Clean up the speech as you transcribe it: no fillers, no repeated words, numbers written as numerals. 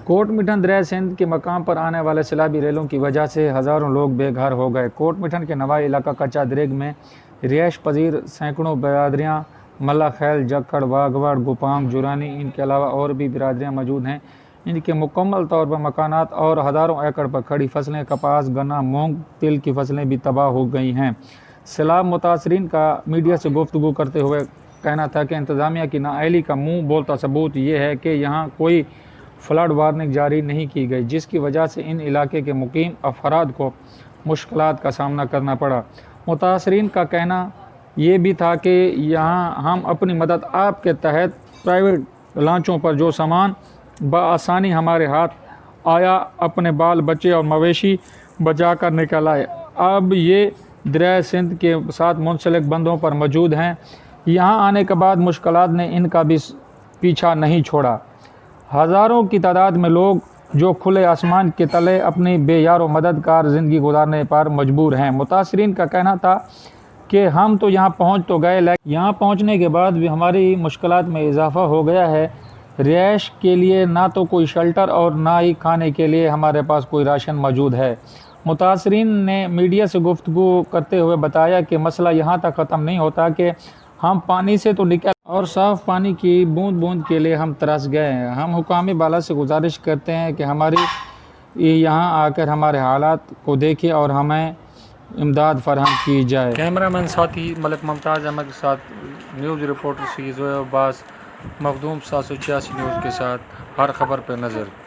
کوٹ مٹھن دریا سندھ کے مقام پر آنے والے سیلابی ریلوں کی وجہ سے ہزاروں لوگ بے گھر ہو گئے۔ کوٹ مٹھن کے نوائی علاقہ کچا دریگ میں رہائش پذیر سینکڑوں برادریاں ملا خیل، جکڑ، واگواڑ، گوپانگ، جورانی، ان کے علاوہ اور بھی برادریاں موجود ہیں۔ ان کے مکمل طور پر مکانات اور ہزاروں ایکڑ پر کھڑی فصلیں، کپاس، گنا، مونگ، تل کی فصلیں بھی تباہ ہو گئی ہیں۔ سیلاب متاثرین کا میڈیا سے گفتگو کرتے ہوئے کہنا تھا کہ انتظامیہ کی نااہلی کا منہ بولتا ثبوت یہ ہے کہ یہاں کوئی فلڈ وارننگ جاری نہیں کی گئی، جس کی وجہ سے ان علاقے کے مقیم افراد کو مشکلات کا سامنا کرنا پڑا۔ متاثرین کا کہنا یہ بھی تھا کہ یہاں ہم اپنی مدد آپ کے تحت پرائیویٹ لانچوں پر جو سامان بآسانی ہمارے ہاتھ آیا اپنے بال بچے اور مویشی بچا کر نکل آئے۔ اب یہ دریائے سندھ کے ساتھ منسلک بندوں پر موجود ہیں۔ یہاں آنے کے بعد مشکلات نے ان کا بھی پیچھا نہیں چھوڑا۔ ہزاروں کی تعداد میں لوگ جو کھلے آسمان کے تلے اپنی بے یار و مددگار زندگی گزارنے پر مجبور ہیں۔ متاثرین کا کہنا تھا کہ ہم تو یہاں پہنچ تو گئے، لیکن یہاں پہنچنے کے بعد بھی ہماری مشکلات میں اضافہ ہو گیا ہے۔ رہائش کے لیے نہ تو کوئی شیلٹر اور نہ ہی کھانے کے لیے ہمارے پاس کوئی راشن موجود ہے۔ متاثرین نے میڈیا سے گفتگو کرتے ہوئے بتایا کہ مسئلہ یہاں تک ختم نہیں ہوتا کہ ہم پانی سے تو نکل اور صاف پانی کی بوند بوند کے لیے ہم ترس گئے ہیں۔ ہم حکام بالا سے گزارش کرتے ہیں کہ ہماری یہاں آ کر ہمارے حالات کو دیکھیں اور ہمیں امداد فراہم کی جائے۔ کیمرہ مین ساتھی ملک ممتاز احمد کے ساتھ نیوز رپورٹر سی زویا عباس، مخدوم 786 نیوز کے ساتھ ہر خبر پہ نظر۔